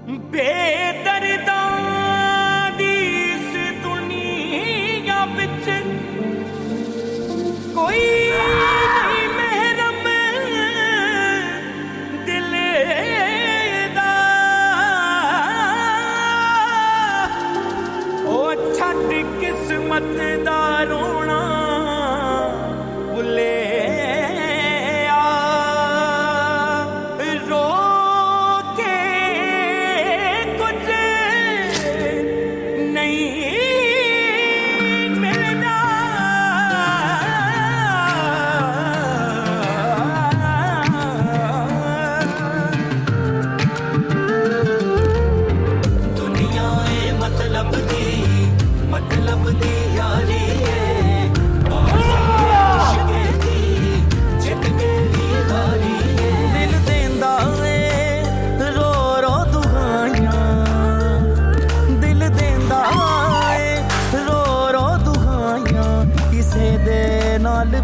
बेदर्दां दी इस दुनिया विच कोई नहीं महरम दिल दा। ओ छड्ड किस्मत दा रोना भुले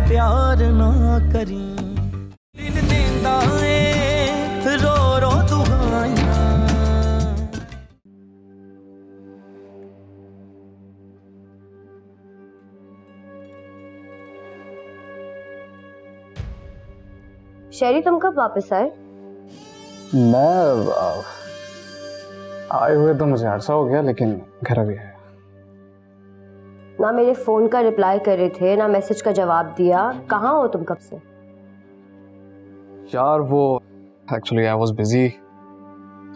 प्यार ना करी दिल देंदा ए रो रो दुआइयां। शेरी तुम कब वापस आए? मैं आए हुए तो मुझे अरसा हो गया, लेकिन घर अभी है। ना मेरे फोन का रिप्लाई कर रहे थे, ना मैसेज का जवाब दिया। कहाँ हो तुम कब से? यार वो एक्चुअली आई वाज बिजी।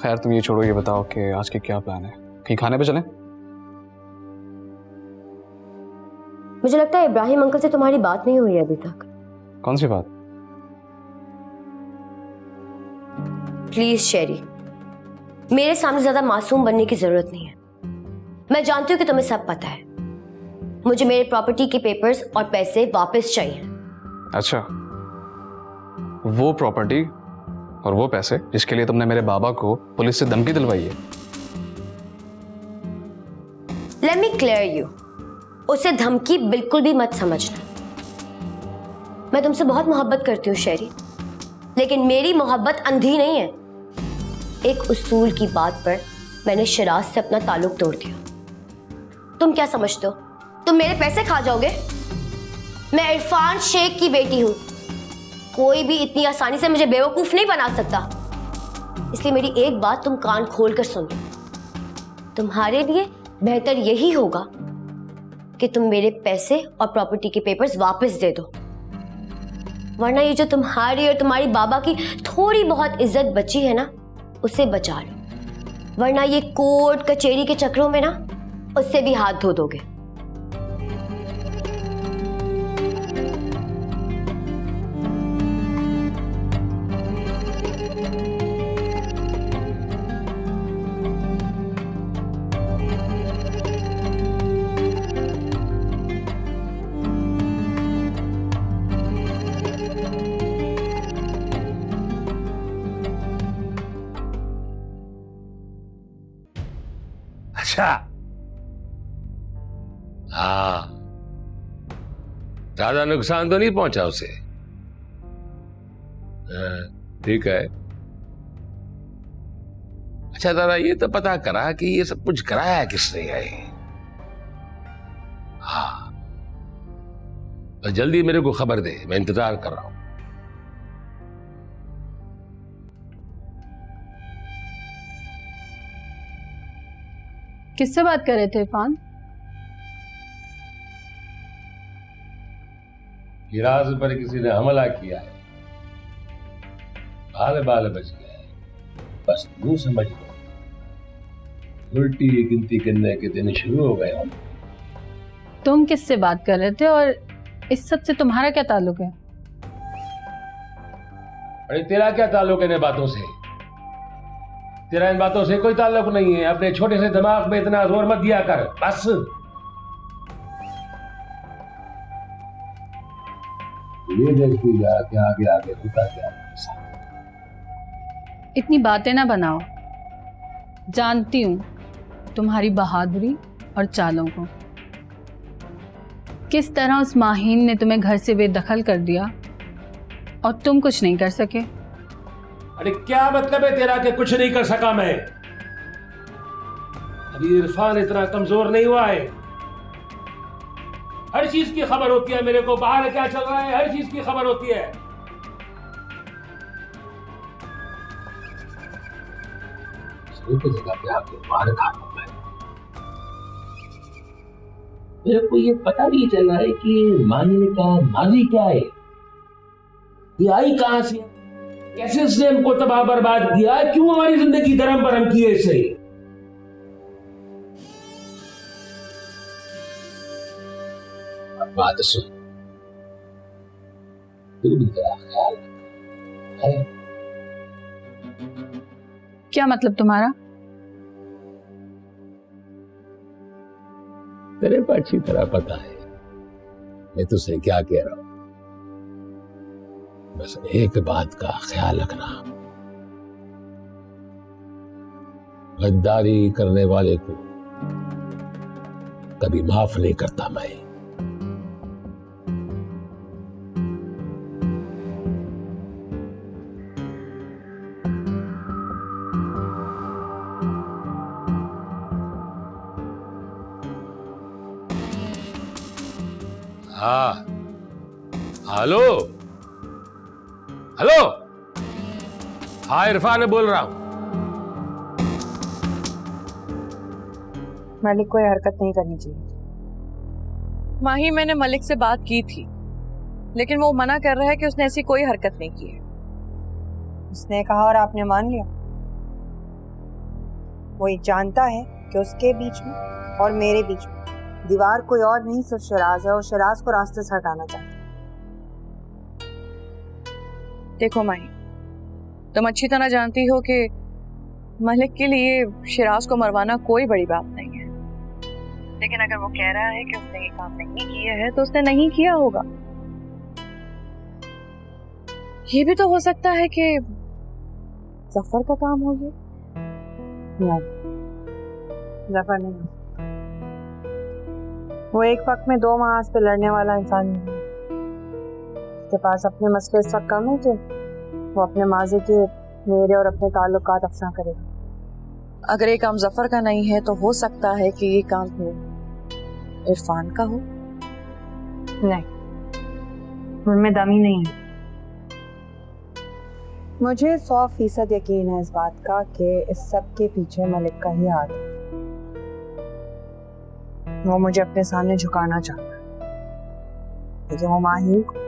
खैर तुम ये छोड़ो, ये बताओ कि आज के क्या प्लान है? कहीं खाने पे चलें? मुझे लगता है इब्राहिम अंकल से तुम्हारी बात नहीं हुई अभी तक। कौन सी बात? प्लीज शेरी, मेरे सामने ज्यादा मासूम बनने की जरूरत नहीं है। मैं जानती हूँ कि तुम्हें सब पता है। मुझे मेरे प्रॉपर्टी के पेपर्स और पैसे वापस चाहिए। अच्छा, वो प्रॉपर्टी और वो पैसे जिसके लिए तुमने मेरे बाबा को पुलिस से धमकी दिलवाई है? लेट मी क्लियर यू, उसे धमकी बिल्कुल भी मत समझना। मैं तुमसे बहुत मोहब्बत करती हूँ शेरी, लेकिन मेरी मोहब्बत अंधी नहीं है। एक उसूल की बात पर मैंने शिराज से अपना ताल्लुक तोड़ दिया। तुम क्या समझते हो, तुम मेरे पैसे खा जाओगे? मैं इरफान शेख की बेटी हूं। कोई भी इतनी आसानी से मुझे बेवकूफ नहीं बना सकता। इसलिए मेरी एक बात तुम कान खोल कर सुन लो। तुम्हारे लिए बेहतर यही होगा कि तुम मेरे पैसे और प्रॉपर्टी के पेपर्स वापस दे दो, वरना ये जो तुम्हारी और तुम्हारी बाबा की थोड़ी बहुत इज्जत बची है ना, उसे बचा लो, वरना ये कोर्ट कचहरी के चक्रों में ना उससे भी हाथ धो दोगे। अच्छा, हाँ, ज्यादा नुकसान तो नहीं पहुंचा उसे? ठीक है। अच्छा दादा, ये तो पता करा कि ये सब कुछ कराया किसने है? हाँ, तो जल्दी मेरे को खबर दे, मैं इंतजार कर रहा हूं। किससे बात कर रहे थे इरफान? शिराज पर किसी ने हमला किया है, बाल बाल बच गया है। बस यूं समझ लो, उल्टी गिनती करने के दिन शुरू हो गए। तुम किससे बात कर रहे थे और इस सब से तुम्हारा क्या ताल्लुक है? अरे तेरा क्या ताल्लुक है इन बातों से? तेरा इन बातों से कोई ताल्लुक नहीं है। अपने छोटे से दिमाग में इतना जोर मत दिया कर, बस। ये देखती जा कि आगे आगे होता क्या है। इतनी बातें ना बनाओ। जानती हूँ तुम्हारी बहादुरी और चालों को। किस तरह उस माहीन ने तुम्हें घर से बेदखल कर दिया और तुम कुछ नहीं कर सके। अरे क्या मतलब है तेरा कि कुछ नहीं कर सका मैं? अभी इरफान इतना कमजोर नहीं हुआ है। हर चीज की खबर होती है मेरे को, बाहर क्या चल रहा है हर चीज की खबर होती है। एक जगह पे आके मार खा लूं मैं। मेरे को ये पता नहीं चल रहा है कि माहिर का माजी क्या है, ये आई कहां से, कैसे इसने हमको तबाह बर्बाद किया, क्यों हमारी जिंदगी धर्म भरम की है इससे। अब बात सुन, तू भी तेरा ख्याल है। क्या मतलब तुम्हारा? तेरे को अच्छी तरह पता है मैं तुझसे क्या कह रहा हूं। बस एक बात का ख्याल रखना, गद्दारी करने वाले को कभी माफ नहीं करता मैं। हाँ, हेलो हेलो, हाँ इरफान बोल रहा हूं। मलिक को ये हरकत नहीं करनी चाहिए। माही, मैंने मलिक से बात की थी लेकिन वो मना कर रहा है कि उसने ऐसी कोई हरकत नहीं की है। उसने कहा और आपने मान लिया। वो ये जानता है कि उसके बीच में और मेरे बीच में दीवार कोई और नहीं सिर्फ शराज है और शराज को रास्ते से हटाना चाहता है। देखो माही, तुम अच्छी तरह जानती हो कि मलिक के लिए शिराज को मरवाना कोई बड़ी बात नहीं है, लेकिन अगर वो कह रहा है कि उसने ये काम नहीं किया है तो उसने नहीं किया होगा। ये भी तो हो सकता है कि जफर का काम हो गया। नहीं, जफर नहीं। वो एक वक्त में दो महाज पे लड़ने वाला इंसान नहीं है। उसके पास अपने मसले इस वक्त कम है कि वो अपने माजी के मेरे और अपने ताल्लुकात अफशा करेगा। अगर ये काम जफर का नहीं है तो हो सकता है कि ये काम हो इरफान का हो। नहीं, उनमें दम ही नहीं है। मुझे 100% यकीन है इस बात का कि इस सब के पीछे मलिक का ही हाथ है। वो मुझे अपने सामने झुकाना चाहता है लेकिन वो माहिर को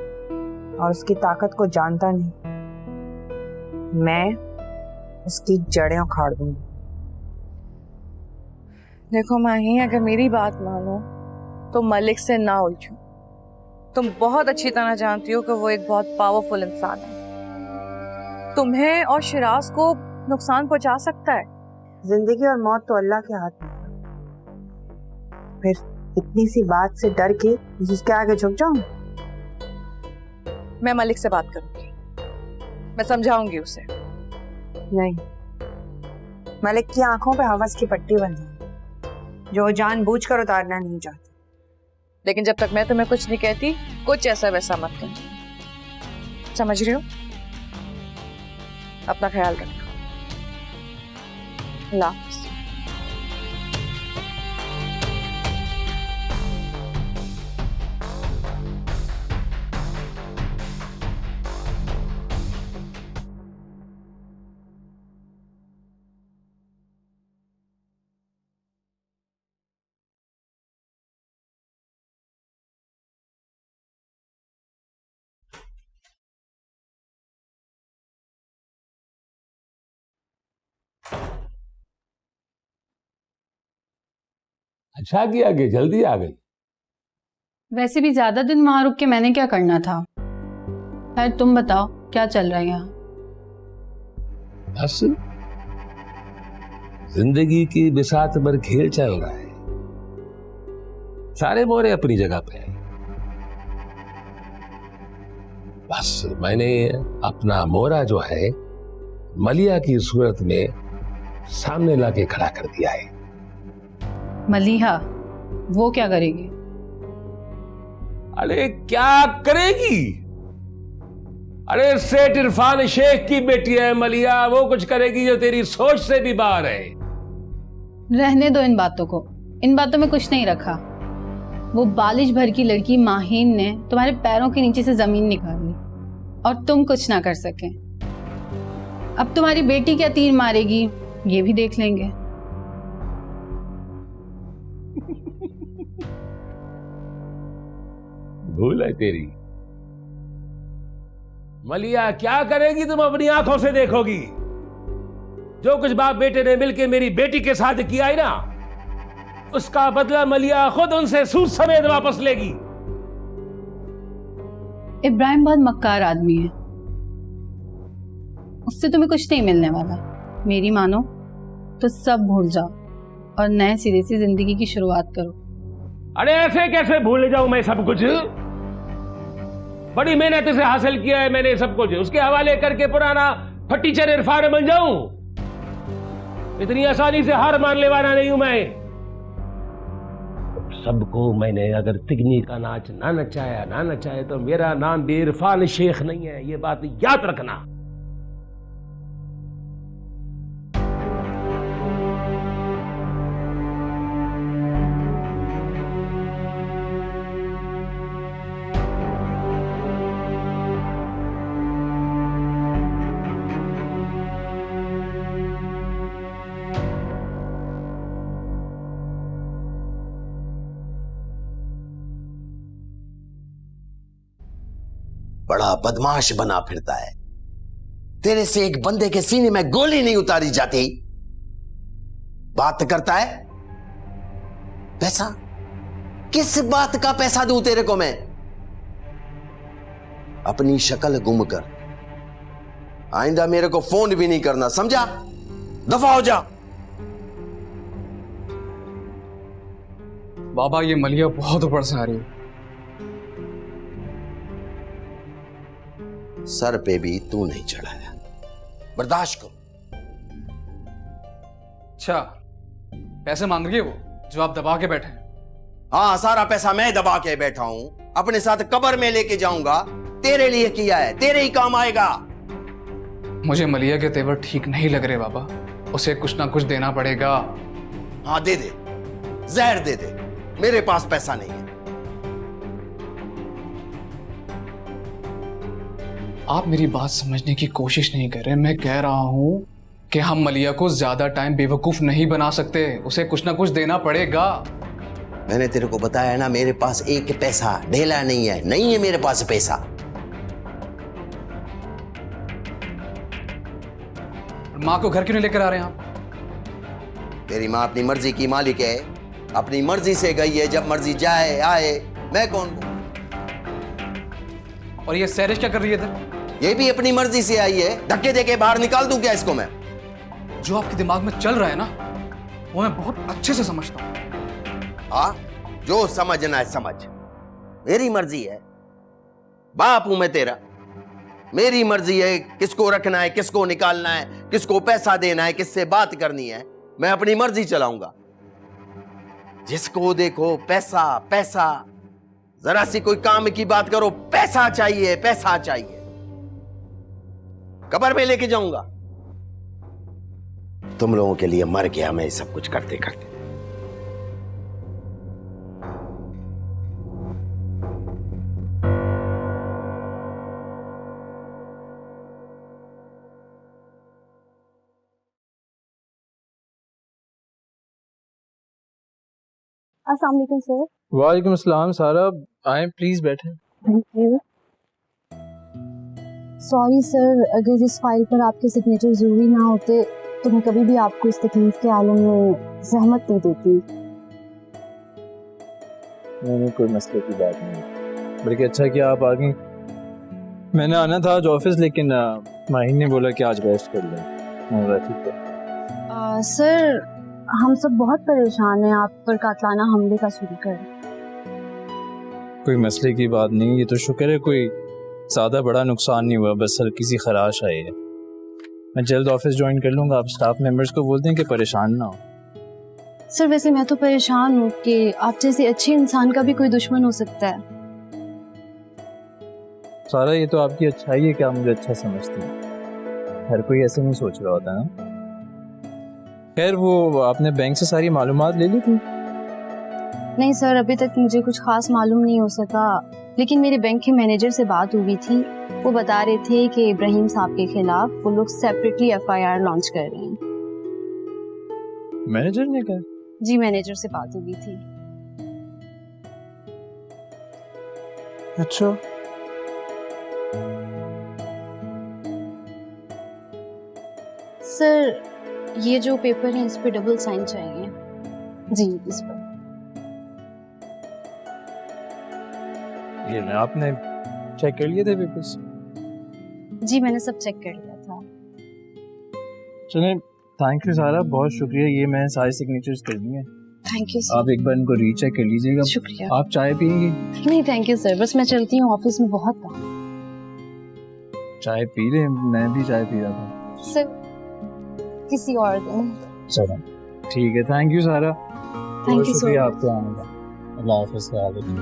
और उसकी ताकत को जानता नहीं। मैं उसकी जड़ें उखाड़ दूंगी। देखो माही, अगर मेरी बात मानो तो मलिक से ना उलझो। तुम बहुत अच्छी तरह जानती हो कि वो एक बहुत पावरफुल इंसान है, तुम्हें और शिराज को नुकसान पहुंचा सकता है। जिंदगी और मौत तो अल्लाह के हाथ में है। फिर इतनी सी बात से डर के जिसके आगे झुक जाऊं? मैं मलिक से बात करूंगी, मैं समझाऊंगी उसे। नहीं, मलिक की आंखों पे हवस की पट्टी बंधी है जो जानबूझकर उतारना नहीं चाहती। लेकिन जब तक मैं तुम्हें कुछ नहीं कहती, कुछ ऐसा वैसा मत करना, समझ रही हो? अपना ख्याल रखना। अल्लाह हाफ़िज़। अच्छा किया कि जल्दी आ गई। वैसे भी ज्यादा दिन वहां रुक के मैंने क्या करना था। खैर तुम बताओ क्या चल रहा है यहाँ? बस जिंदगी की बिसात पर खेल चल रहा है। सारे मोरे अपनी जगह पे हैं। बस मैंने अपना मोरा जो है मलिया की सूरत में सामने लाके खड़ा कर दिया है। मलिहा वो क्या करेगी? अरे क्या करेगी? अरे सेठ इरफान शेख की बेटी है मलिया, वो कुछ करेगी जो तेरी सोच से भी बाहर है। रहने दो इन बातों को, इन बातों में कुछ नहीं रखा। वो बालिश भर की लड़की माहीन ने तुम्हारे पैरों के नीचे से जमीन निकाल ली और तुम कुछ ना कर सके। अब तुम्हारी बेटी क्या तीर मारेगी ये भी देख लेंगे। भूल है तेरी। मलिया, क्या करेगी तुम अपनी आंखों से देखोगी। जो कुछ बाप बेटे ने मिलकर मेरी बेटी के साथ किया है ना, उसका बदला मलिया खुद उनसे सूद समेत वापस लेगी। इब्राहिम बहुत मक्कार आदमी है, उससे तुम्हें कुछ नहीं मिलने वाला। मेरी मानो तो सब भूल जाओ और नए सिरे से जिंदगी की शुरुआत करो। अरे ऐसे कैसे भूल जाऊं मैं सब कुछ। बड़ी मेहनत से हासिल किया है मैंने सब कुछ, उसके हवाले करके पुराना फटीचर इरफान बन जाऊं? इतनी आसानी से हार मानने वाला नहीं हूं मैं। सबको मैंने अगर तिगनी का नाच ना नचाया तो मेरा नाम भी इरफान शेख नहीं है, ये बात याद रखना। बड़ा बदमाश बना फिरता है। तेरे से एक बंदे के सीने में गोली नहीं उतारी जाती। बात करता है पैसा। किस बात का पैसा दूं तेरे को मैं? अपनी शक्ल गुम कर। आइंदा मेरे को फोन भी नहीं करना, समझा? दफा हो जा। बाबा, ये मलिया बहुत ऊपर से आ रही है। सर पे भी तू नहीं चढ़ाया, बर्दाश्त करो। अच्छा, पैसे मांग रही है वो जो आप दबा के बैठे हैं? हाँ, सारा पैसा मैं दबा के बैठा हूं, अपने साथ कब्र में लेके जाऊंगा। तेरे लिए किया है, तेरे ही काम आएगा। मुझे मलिया के तेवर ठीक नहीं लग रहे बाबा, उसे कुछ ना कुछ देना पड़ेगा। हाँ दे दे, जहर दे दे, मेरे पास पैसा नहीं है। आप मेरी बात समझने की कोशिश नहीं कर रहे। मैं कह रहा हूं कि हम मलिया को ज्यादा टाइम बेवकूफ नहीं बना सकते, उसे कुछ ना कुछ देना पड़ेगा। मैंने तेरे को बताया ना, मेरे पास एक पैसा ढेला नहीं है, नहीं है मेरे पास पैसा। माँ को घर क्यों नहीं लेकर आ रहे हैं आप? तेरी माँ अपनी मर्जी की मालिक है, अपनी मर्जी से गई है, जब मर्जी जाए आए, मैं कौन हूं? और ये सैरिश क्या कर रही है इधर? ये भी अपनी मर्जी से आई है, धक्के देके बाहर निकाल दूं क्या इसको मैं? जो आपके दिमाग में चल रहा है ना, वो मैं बहुत अच्छे से समझता हूं। हाँ, जो समझना है समझ। मेरी मर्जी है, बाप हूं मैं तेरा। मेरी मर्जी है किसको रखना है, किसको निकालना है, किसको पैसा देना है, किससे बात करनी है, मैं अपनी मर्जी चलाऊंगा। जिसको देखो पैसा पैसा, जरा सी कोई काम की बात करो, पैसा चाहिए पैसा चाहिए। कब्र में लेके जाऊंगा। तुम लोगों के लिए मर गया मैं सब कुछ करते करते। अस्सलाम वालेकुम सर। वालेकुम अस्सलाम सारा, आए प्लीज बैठे। Thank you. सॉरी सर, अगर इस फाइल पर आपके सिग्नेचर जरूरी ना होते तो मैं कभी भी आपको इस तकलीफ के आलम में जहमत नहीं देती। नहीं, कोई मसले की बात नहीं, बल्कि अच्छा किया आप आ गई। मैंने आना था आज ऑफिस, लेकिन माहिन ने बोला कि आज रेस्ट कर लें। ठीक है सर, हम सब बहुत परेशान हैं आप पर कातलाना हमले का सुनकर। कोई मसले की बात नहीं, ये तो शुक्र है कोई ज़्यादा बड़ा नुकसान नहीं हुआ, बस हल्की सी खराश आई है। मैं जल्द ऑफिस ज्वाइन कर लूँगा। आप स्टाफ मेंबर्स को बोल दें कि परेशान ना हो। सर वैसे मैं तो परेशान हूँ कि आप जैसे अच्छे इंसान का भी कोई दुश्मन हो सकता है। सारा, ये तो आपकी अच्छाई है कि आप मुझे अच्छा समझती हैं। हर कोई ऐसे नहीं सोच रहा होता ना। खैर वो आपने बैंक से सारी मालूमात ले ली थी? नहीं सर, अभी तक मुझे कुछ खास मालूम नहीं हो सका, लेकिन मेरे बैंक के मैनेजर से बात हुई थी। वो बता रहे थे कि इब्राहिम साहब के खिलाफ वो लोग सेपरेटली FIR लॉन्च कर रहे हैं। मैनेजर ने कहा? जी, मैनेजर से बात हुई थी। अच्छा, सर ये जो पेपर है इस पे डबल साइन चाहिए। जी, इस पर। ये ना आपने चेक कर लिए थे पेपर्स? जी, मैंने सब चेक कर लिया था। चलें, थैंक यू सारा, बहुत शुक्रिया। ये मैंने सारे सिग्नेचर्स कर दिए। Thank you sir. आप एक बार इनको रीचेक कर लीजिएगा। शुक्रिया। आप चाय पियेंगी? नहीं थैंक यू सर, बस मैं चलती हूँ, ऑफिस में बहुत काम। चाय पी लें, मैं भी चाय पी रहा था। सर किसी और दिन। चलो ठीक है, थैंक यू सारा। थैंक यू सो शुक्रिया मच। आपके आने का। अल्लाह हाफिज़। ख्याल रखिए।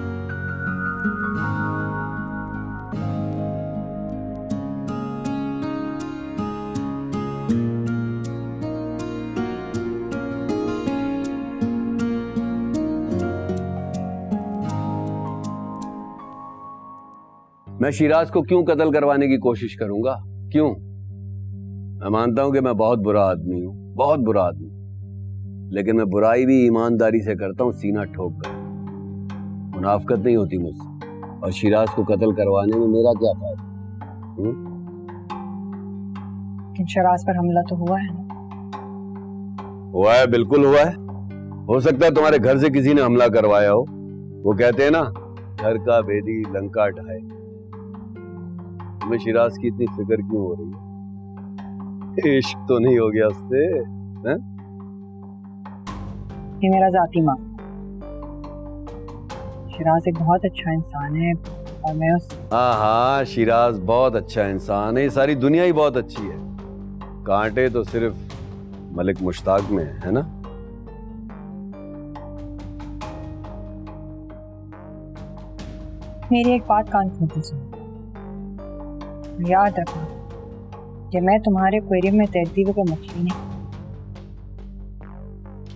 मैं शिराज को क्यों कत्ल करवाने की कोशिश करूंगा? क्यों? मैं मानता हूं कि मैं बहुत बुरा आदमी हूं, बहुत बुरा आदमी, लेकिन मैं बुराई भी ईमानदारी से करता हूं, सीना ठोक कर। मुनाफकत नहीं होती मुझसे, और शिराज को कत्ल करवाने में मेरा क्या फायदा? लेकिन शिराज पर हमला तो हुआ है ना? हुआ है, बिल्कुल हुआ है। हो सकता है तुम्हारे घर से किसी ने हमला करवाया हो। वो कहते हैं ना, घर का भेदी लंका ढाए। तुम्हें शिराज की इतनी फिक्र क्यों हो रही है? इश्क तो नहीं हो गया उससे? ये मेरा जाती मामला। शिराज एक बहुत अच्छा इंसान है और मैं उस हाँ, शिराज बहुत अच्छा इंसान है। ये सारी दुनिया ही बहुत अच्छी है। कांटे तो सिर्फ मलिक मुश्ताक में है ना? मेरी एक बात कान खोल के सुनो। याद रखना कि मैं तुम्हारे एक्वेरियम में तैरती हुई कोई मछली नहीं,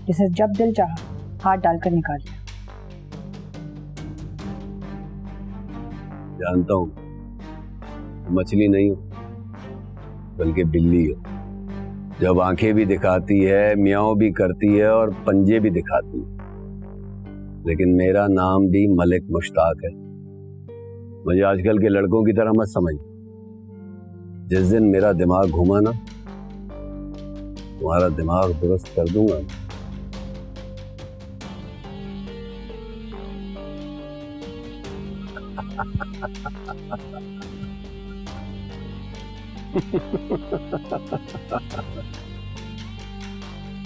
जिसे जब दिल चाहा हाथ डालकर निकाल लिया। जानता हूं, मछली नहीं हो, बल्कि बिल्ली हो। जब आंखें भी दिखाती है, म्याऊं भी करती है और पंजे भी दिखाती है, लेकिन मेरा नाम भी मलिक मुश्ताक है। मुझे आजकल के लड़कों की तरह मत समझ। जिस दिन मेरा दिमाग घूमा ना, तुम्हारा दिमाग दुरुस्त कर दूंगा।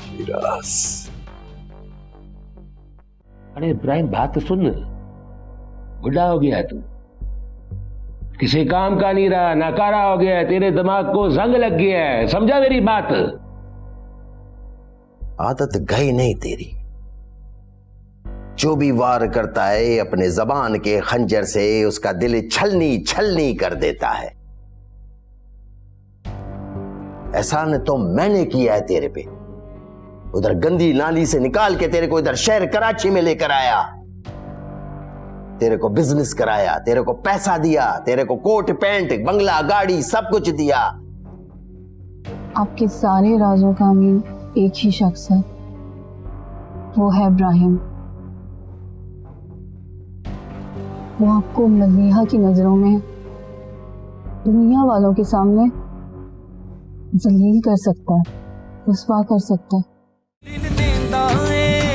शिराज, अरे इब्राहिम, बात तो सुन। बुढ़ा हो गया तू, किसी काम का नहीं रहा, नाकारा हो गया है, तेरे दिमाग को जंग लग गया है। समझा मेरी बात? आदत गई नहीं तेरी। जो भी वार करता है अपने जबान के खंजर से उसका दिल छलनी छलनी कर देता है। एहसान तो मैंने किया है तेरे पे। उधर गंदी नाली से निकाल के तेरे को इधर शहर कराची में लेकर आया, तेरे को बिजनेस कराया, तेरे को पैसा दिया, तेरे को कोट पैंट बंगला गाड़ी सब कुछ दिया। आपके सारे राजों का अमीन एक ही शख्स है, वो है इब्राहिम। वो आपको मलिहा की नजरों में दुनिया वालों के सामने जलील कर सकता है, रुस्वा कर सकता है। दिल देंदा है